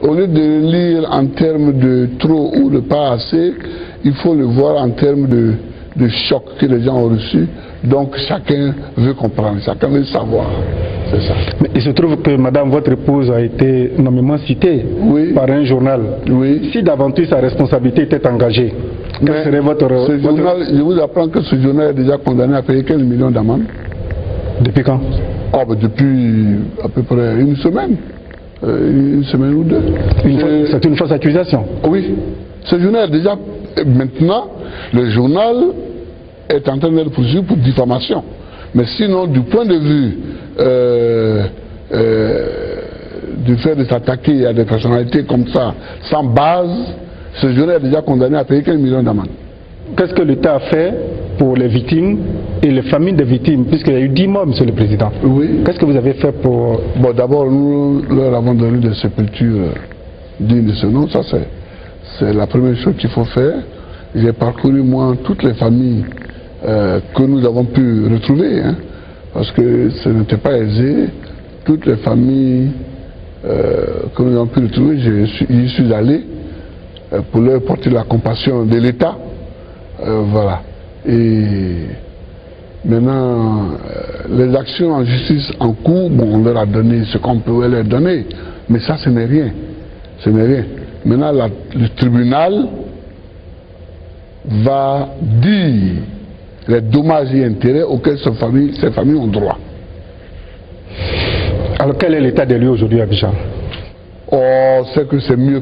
Au lieu de lire en termes de trop ou de pas assez, il faut le voir en termes de choc que les gens ont reçu. Donc chacun veut comprendre, chacun veut savoir. C'est ça. Mais il se trouve que madame, votre épouse, a été nommément citée par un journal. Oui. Si d'aventure sa responsabilité était engagée, quel serait votre... journal, je vous apprends que ce journal est déjà condamné à payer 15 millions d'amende. Depuis quand? Depuis à peu près une semaine. Une semaine ou deux. C'est une fausse accusation? Oui. Ce journal est déjà... Maintenant, le journal est en train d'être poursuivi pour diffamation. Mais sinon, du point de vue du fait de s'attaquer à des personnalités comme ça, sans base, ce journal est déjà condamné à payer 15 millions d'amende. Qu'est-ce que l'État a fait pour les victimes et les familles des victimes, puisqu'il y a eu 10 morts, Monsieur le Président? Oui. Qu'est-ce que vous avez fait pour... Bon, d'abord, nous leur avons donné des sépultures dignes de ce nom. Ça, c'est la première chose qu'il faut faire. J'ai parcouru, moi, toutes les familles que nous avons pu retrouver, hein, parce que ce n'était pas aisé. Toutes les familles que nous avons pu retrouver, j'y suis allé pour leur porter la compassion de l'État. Voilà. Et maintenant, les actions en justice en cours, bon, on leur a donné ce qu'on pouvait leur donner, mais ça, ce n'est rien. Ce n'est rien. Maintenant, le tribunal va dire les dommages et intérêts auxquels ces familles ont droit. Alors, quel est l'état des lieux aujourd'hui à Abidjan? Oh, c'est que c'est mieux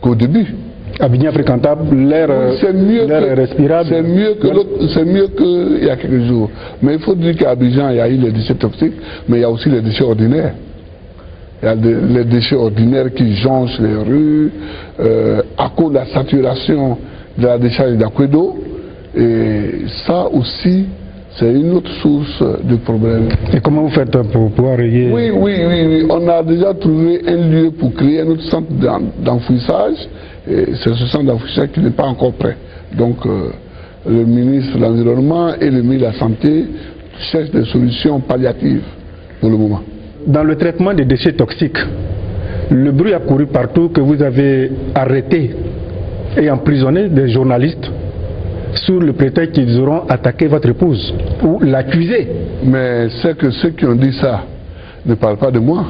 qu'au début. Abidjan fréquentable, l'air est respirable. C'est mieux qu'il y a quelques jours. Mais il faut dire qu'à Abidjan, il y a eu les déchets toxiques, mais il y a aussi les déchets ordinaires. Il y a les déchets ordinaires qui jonchent les rues à cause de la saturation de la décharge d'Akwedo. Et ça aussi, c'est une autre source de problème. Et comment vous faites pour pouvoir rayer? Oui. On a déjà trouvé un lieu pour créer un autre centre d'enfouissage. Et c'est ce centre d'enfouissage qui n'est pas encore prêt. Donc le ministre de l'Environnement et le ministre de la Santé cherchent des solutions palliatives pour le moment. Dans le traitement des déchets toxiques, le bruit a couru partout que vous avez arrêté et emprisonné des journalistes sous le prétexte qu'ils auront attaqué votre épouse ou l'accusé. Mais c'est que ceux qui ont dit ça ne parlent pas de moi.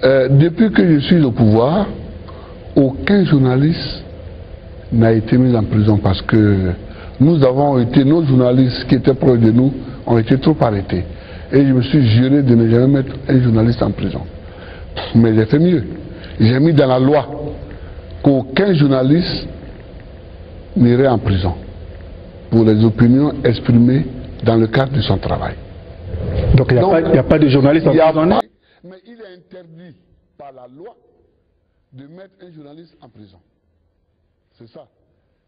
Depuis que je suis au pouvoir, aucun journaliste n'a été mis en prison parce que nos journalistes qui étaient proches de nous ont été trop arrêtés. Et je me suis juré de ne jamais mettre un journaliste en prison. Mais j'ai fait mieux. J'ai mis dans la loi qu'aucun journaliste n'irait en prison pour les opinions exprimées dans le cadre de son travail. Donc il n'y a pas de journaliste emprisonné? Mais il est interdit par la loi de mettre un journaliste en prison. C'est ça.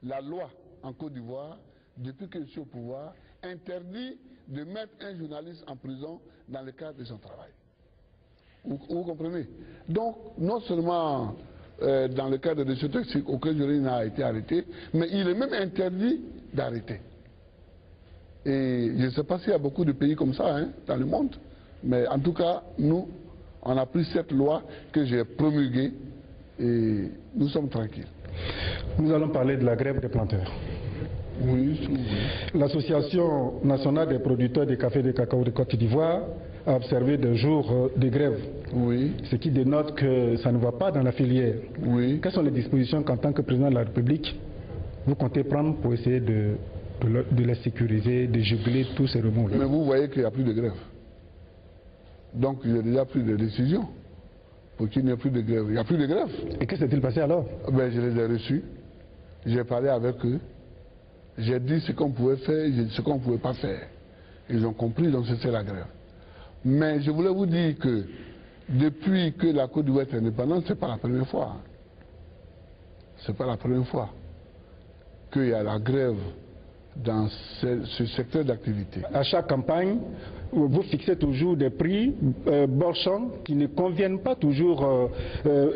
La loi en Côte d'Ivoire, depuis que je suis au pouvoir, interdit de mettre un journaliste en prison dans le cadre de son travail. Vous comprenez? Donc, non seulement dans le cadre de ce texte, aucun journaliste n'a été arrêté, mais il est même interdit d'arrêter. Et je ne sais pas s'il y a beaucoup de pays comme ça hein, dans le monde, mais en tout cas, nous, on a pris cette loi que j'ai promulguée et nous sommes tranquilles. Nous allons parler de la grève des planteurs. Oui. L'Association nationale des producteurs de café et de cacao de Côte d'Ivoire a observé des jours de grève. Oui. Ce qui dénote que ça ne va pas dans la filière. Oui. Quelles sont les dispositions qu'en tant que président de la République, vous comptez prendre pour essayer de les sécuriser, de juguler tous ces remous? Mais vous voyez qu'il n'y a plus de grève. Donc il y a déjà pris des décisions pour qu'il n'y ait plus de grève. Il n'y a plus de grève. Et que s'est-il passé alors? Ben, je les ai reçus. J'ai parlé avec eux. J'ai dit ce qu'on pouvait faire et ce qu'on ne pouvait pas faire. Ils ont compris, donc c'est la grève. Mais je voulais vous dire que depuis que la Côte d'Ivoire est indépendante, ce n'est pas la première fois. Ce n'est pas la première fois qu'il y a la grève dans ce secteur d'activité. À chaque campagne, vous fixez toujours des prix borchants qui ne conviennent pas toujours.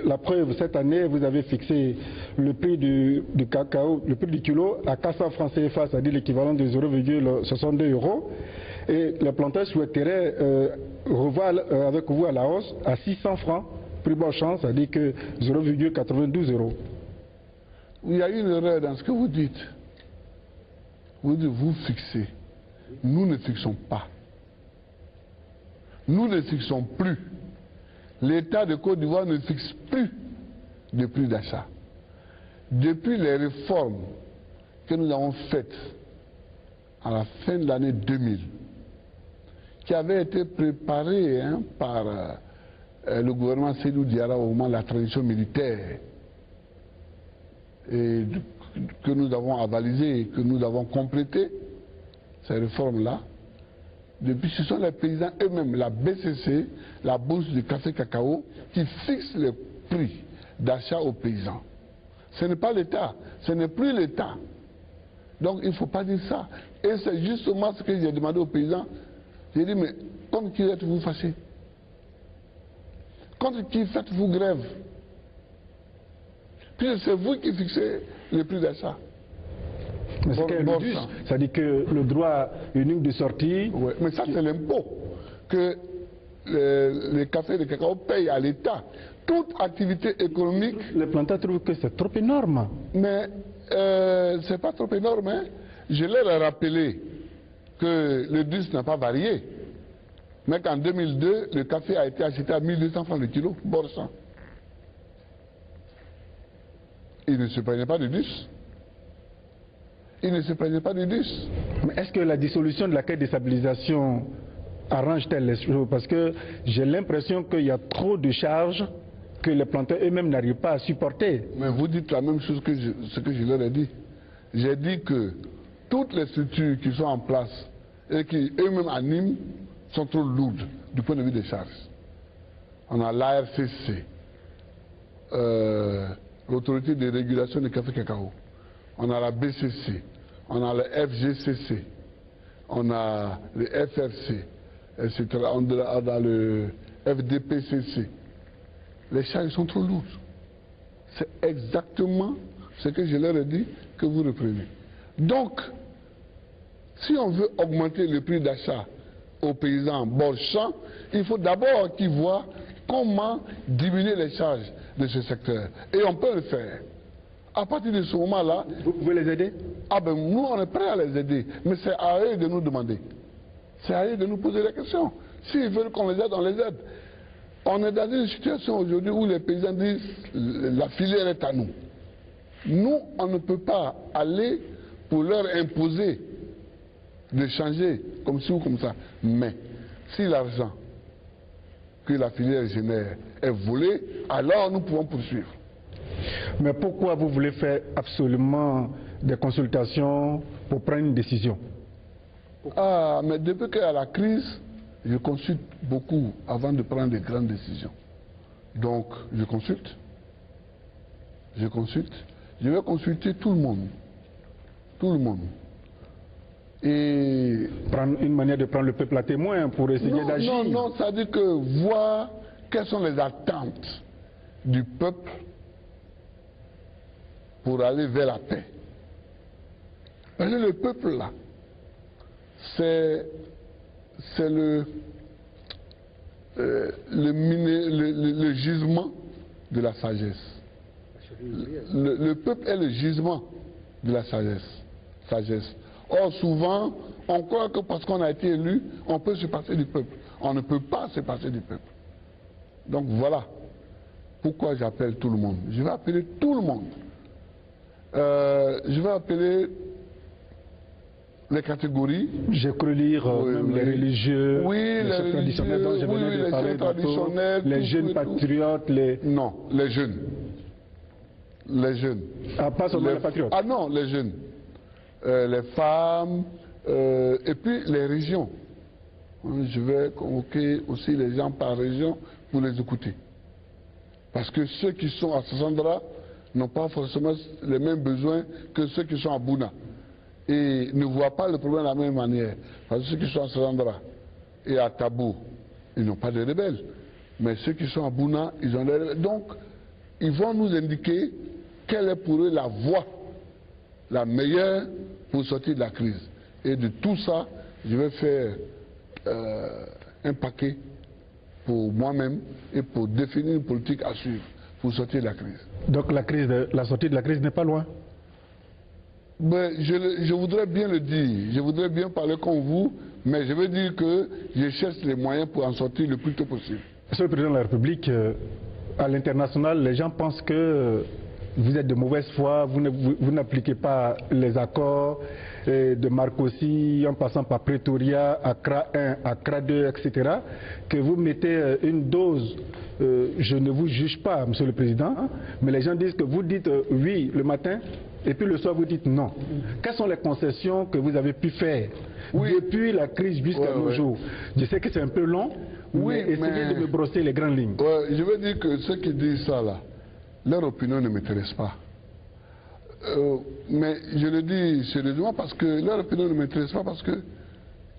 La preuve, cette année, vous avez fixé le prix du cacao, le prix du kilo à 400 francs CFA, c'est-à-dire l'équivalent de 0,62 €. Et les planteurs souhaiteraient revoir avec vous à la hausse à 600 francs, prix Borchamp, c'est-à-dire que 0,92 €. Il y a une erreur dans ce que vous dites. Vous dites, vous fixez. Nous ne fixons pas. Nous ne fixons plus. L'État de Côte d'Ivoire ne fixe plus de prix d'achat. Depuis les réformes que nous avons faites à la fin de l'année 2000, qui avaient été préparées par le gouvernement Sédou Diarra au moment de la transition militaire, et que nous avons avalisé, que nous avons complété, ces réformes-là, depuis ce sont les paysans eux-mêmes, la BCC, la bourse du café cacao, qui fixent les prix d'achat aux paysans. Ce n'est pas l'État, ce n'est plus l'État. Donc il ne faut pas dire ça. Et c'est justement ce que j'ai demandé aux paysans. J'ai dit, mais contre qui êtes-vous fâchés? Contre qui faites-vous grève? Puis c'est vous qui fixez le prix d'achat. Mais c'est le DUS, c'est-à-dire que le droit unique de sortie... Oui, mais ça c'est l'impôt que les cafés de cacao payent à l'État. Toute activité économique... Les planteurs trouvent que c'est trop énorme. Mais c'est pas trop énorme. Hein. Je leur ai rappelé que le DUS n'a pas varié. Mais qu'en 2002, le café a été acheté à 1200 francs le kilo, Borchamp. Il ne se plaignait pas du DUS. Il ne se plaignait pas du DUS. Mais est-ce que la dissolution de la caisse de stabilisation arrange-t-elle les choses? Parce que j'ai l'impression qu'il y a trop de charges que les planteurs eux-mêmes n'arrivent pas à supporter. Mais vous dites la même chose que ce que je leur ai dit. J'ai dit que toutes les structures qui sont en place et qui eux-mêmes animent sont trop lourdes du point de vue des charges. On a l'ARCC, l'autorité de régulation du café cacao. On a la BCC, on a le FGCC, on a le FRC, etc. On a le FDPCC. Les charges sont trop lourdes. C'est exactement ce que je leur ai dit que vous reprenez. Donc, si on veut augmenter le prix d'achat aux paysans Borchamp, il faut d'abord qu'ils voient comment diminuer les charges de ce secteur. Et on peut le faire. À partir de ce moment-là... Vous pouvez les aider? Ah ben nous, on est prêts à les aider. Mais c'est à eux de nous demander. C'est à eux de nous poser la question. S'ils veulent qu'on les aide, on les aide. On est dans une situation aujourd'hui où les paysans disent la filière est à nous. Nous, on ne peut pas aller pour leur imposer de changer comme ci ou comme ça. Mais si l'argent que la filière génère est volé, alors nous pouvons poursuivre. Mais pourquoi vous voulez faire absolument des consultations pour prendre une décision? Ah, mais depuis qu'il y a la crise, je consulte beaucoup avant de prendre de grandes décisions. Donc, je consulte. Je consulte. Je vais consulter tout le monde. Tout le monde. Et... Prendre une manière de prendre le peuple à témoin pour essayer d'agir. Non, non, ça veut dire que voir quelles sont les attentes du peuple pour aller vers la paix. Parce que le peuple là, c'est le gisement de la sagesse. Le peuple est le gisement de la sagesse. Or, souvent, on croit que parce qu'on a été élu, on peut se passer du peuple. On ne peut pas se passer du peuple. Donc voilà pourquoi j'appelle tout le monde. Je vais appeler tout le monde. Je vais appeler les catégories. J'ai cru lire même les religieux, les traditionnels dont je venais de parler tantôt, les jeunes patriotes, les... Non, les jeunes. Les jeunes. Ah, pas seulement les patriotes. Ah non, les jeunes. Les femmes, et puis les régions. Je vais convoquer aussi les gens par région pour les écouter. Parce que ceux qui sont à Sassandra n'ont pas forcément les mêmes besoins que ceux qui sont à Bouna. Et ne voient pas le problème de la même manière. Parce que ceux qui sont à Sassandra et à Tabou, ils n'ont pas de rebelles. Mais ceux qui sont à Bouna, ils ont des rebelles. Donc, ils vont nous indiquer quelle est pour eux la voie la meilleure pour sortir de la crise. Et de tout ça, je vais faire un paquet pour moi-même et pour définir une politique à suivre pour sortir de la crise. Donc la sortie de la crise n'est pas loin? Ben, je voudrais bien le dire, je voudrais bien parler comme vous, mais je veux dire que je cherche les moyens pour en sortir le plus tôt possible. Monsieur le Président de la République, à l'international, les gens pensent que vous êtes de mauvaise foi, vous n'appliquez pas les accords de Marcoussis en passant par Pretoria, Accra 1, Accra 2, etc. Que vous mettez une dose, je ne vous juge pas, Monsieur le Président, mais les gens disent que vous dites oui le matin et puis le soir vous dites non. Quelles sont les concessions que vous avez pu faire depuis la crise jusqu'à nos jours? Je sais que c'est un peu long, mais essayez de me brosser les grandes lignes. Je veux dire que ceux qui disent ça là, leur opinion ne m'intéresse pas. Mais je le dis sérieusement parce que leur opinion ne m'intéresse pas parce que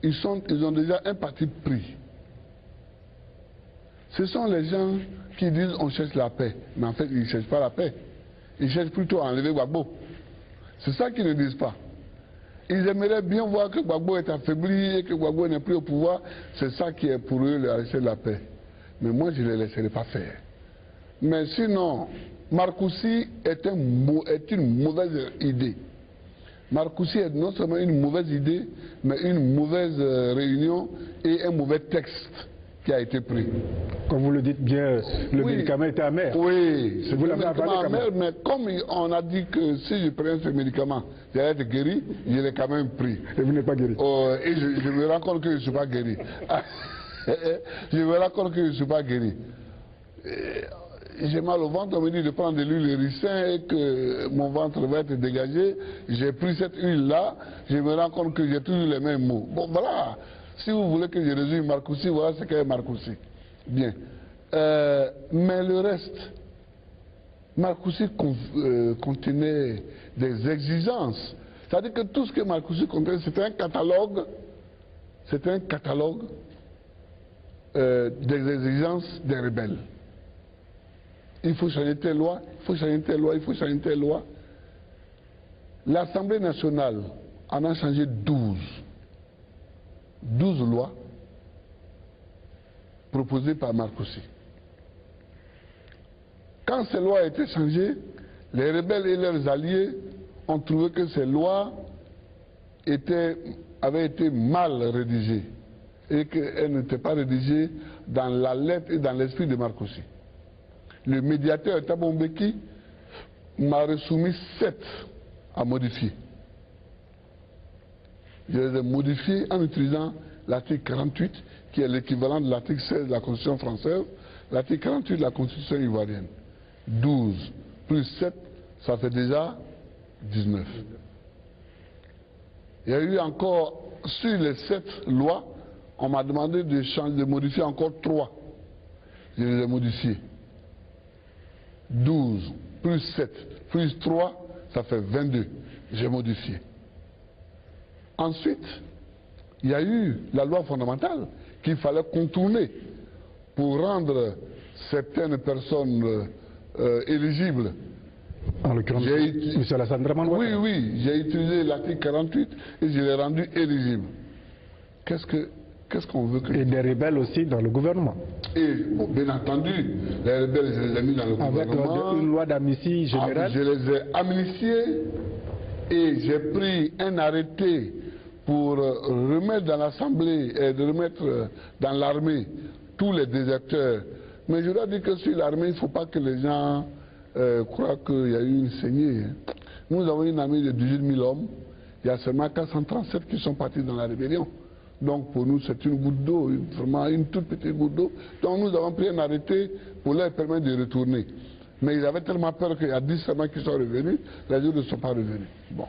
ils ont déjà un parti pris. Ce sont les gens qui disent on cherche la paix, mais en fait ils ne cherchent pas la paix. Ils cherchent plutôt à enlever Gbagbo. C'est ça qu'ils ne disent pas. Ils aimeraient bien voir que Gbagbo est affaibli et que Gbagbo n'est plus au pouvoir. C'est ça qui est pour eux la recherche de la paix. Mais moi je ne les laisserai pas faire. Mais sinon, Marcoussis est une mauvaise idée. Marcoussis est non seulement une mauvaise idée, mais une mauvaise réunion et un mauvais texte qui a été pris. Comme vous le dites bien, le médicament était amer. Oui, c'est un médicament amer, mais comme on a dit que si je prenais ce médicament, j'allais être guéri, je l'ai quand même pris. Et vous n'êtes pas guéri. Et je me rends compte que je ne suis pas guéri. Je me rends compte que je ne suis pas guéri. J'ai mal au ventre, on me dit de prendre de l'huile ricin et que mon ventre va être dégagé. J'ai pris cette huile-là, je me rends compte que j'ai toujours les mêmes mots. Bon, voilà. Si vous voulez que je résume Marcoussis, voilà ce qu'est Marcoussis. Bien. Mais le reste, Marcoussis contenait des exigences. C'est-à-dire que tout ce que Marcoussis contenait, c'était un catalogue. C'était un catalogue des exigences des rebelles. Il faut changer telle loi, il faut changer telle loi, il faut changer telle loi. L'Assemblée nationale en a changé 12. 12 lois proposées par Marcoussis. Quand ces lois ont été changées, les rebelles et leurs alliés ont trouvé que ces lois avaient été mal rédigées et qu'elles n'étaient pas rédigées dans la lettre et dans l'esprit de Marcoussis. Le médiateur Thabo Mbeki m'a soumis 7 à modifier. Je les ai modifiés en utilisant l'article 48, qui est l'équivalent de l'article 16 de la Constitution française, l'article 48 de la Constitution ivoirienne. 12 plus 7, ça fait déjà 19. Il y a eu encore, sur les 7 lois, on m'a demandé de modifier encore 3. Je les ai modifiés. 12 plus 7 plus 3, ça fait 22. J'ai modifié. Ensuite, il y a eu la loi fondamentale qu'il fallait contourner pour rendre certaines personnes éligibles. En l'occurrence, M. Alassane Dramane Ouattara. Oui, j'ai utilisé l'article 48 et je l'ai rendu éligible. Qu'est-ce qu'on veut que... Et des rebelles aussi dans le gouvernement. Et bon, bien entendu, les rebelles, je les ai mis dans le gouvernement. Avec une loi d'amnistie générale. Je les ai amnistiés et j'ai pris un arrêté pour remettre dans l'Assemblée et de remettre dans l'armée tous les déserteurs. Mais je dois dire que sur l'armée, il ne faut pas que les gens croient qu'il y a eu une saignée. Nous avons une armée de 18 000 hommes. Il y a seulement 437 qui sont partis dans la rébellion. Donc pour nous, c'est une goutte d'eau, vraiment une toute petite goutte d'eau. Donc nous avons pris un arrêté pour leur permettre de retourner. Mais ils avaient tellement peur qu'il y a 10 semaines qui sont revenus, les autres ne sont pas revenus. Bon,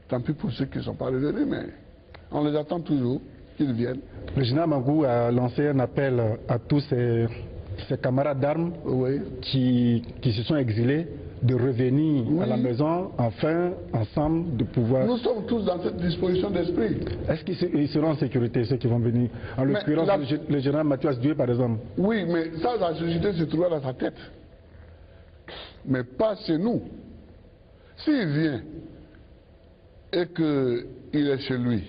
tant pis pour ceux qui ne sont pas revenus, mais on les attend toujours qu'ils viennent. Le général Mangou a lancé un appel à tous ses camarades d'armes qui se sont exilés de revenir à la maison, enfin, ensemble, de pouvoir... Nous sommes tous dans cette disposition d'esprit. Est-ce qu'ils seront en sécurité, ceux qui vont venir? En l'occurrence, le général Mathias Dué, par exemple. Oui, mais ça, la sécurité se trouve dans sa tête. Mais pas chez nous. S'il vient et qu'il est chez lui,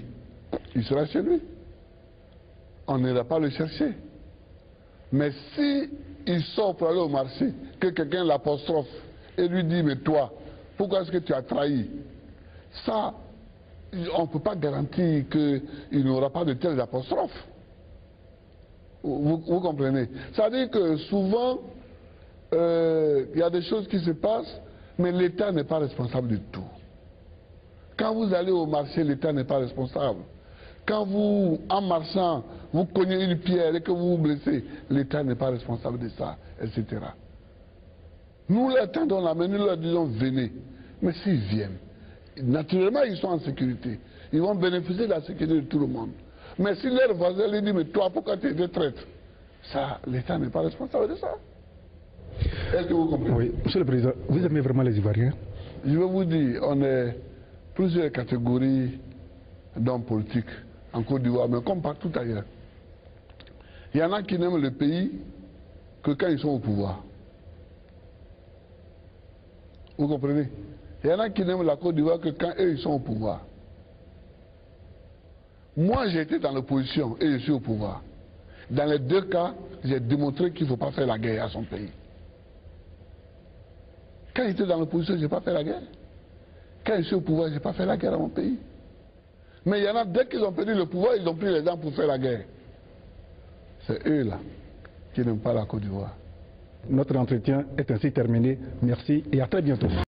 il sera chez lui. on n'ira pas le chercher. Mais si il sort pour aller au marché, que quelqu'un l'apostrophe et lui dit, mais toi, pourquoi est-ce que tu as trahi? Ça, on ne peut pas garantir qu'il n'y aura pas de telles apostrophes. Vous comprenez? Ça veut dire que souvent, il y a des choses qui se passent, mais l'État n'est pas responsable du tout. Quand vous allez au marché, l'État n'est pas responsable. Quand vous, en marchant, vous cognez une pierre et que vous vous blessez, l'État n'est pas responsable de ça, etc. Nous leur tendons la main, nous leur disons venez. Mais s'ils viennent, naturellement ils sont en sécurité. Ils vont bénéficier de la sécurité de tout le monde. Mais si leur voisin lui dit mais toi pourquoi tu es traître, ça, l'État n'est pas responsable de ça. Est-ce que vous comprenez? Oui, Monsieur le Président, vous aimez vraiment les Ivoiriens? Je vais vous dire, on est plusieurs catégories d'hommes politiques en Côte d'Ivoire, mais comme partout ailleurs. Il y en a qui n'aiment le pays que quand ils sont au pouvoir. Vous comprenez? Il y en a qui n'aiment la Côte d'Ivoire que quand eux ils sont au pouvoir. Moi j'ai été dans l'opposition et je suis au pouvoir. Dans les deux cas, j'ai démontré qu'il ne faut pas faire la guerre à son pays. Quand j'étais dans l'opposition, je n'ai pas fait la guerre. Quand je suis au pouvoir, je n'ai pas fait la guerre à mon pays. Mais il y en a, dès qu'ils ont perdu le pouvoir, ils ont pris les armes pour faire la guerre. C'est eux là qui n'aiment pas la Côte d'Ivoire. Notre entretien est ainsi terminé. Merci et à très bientôt.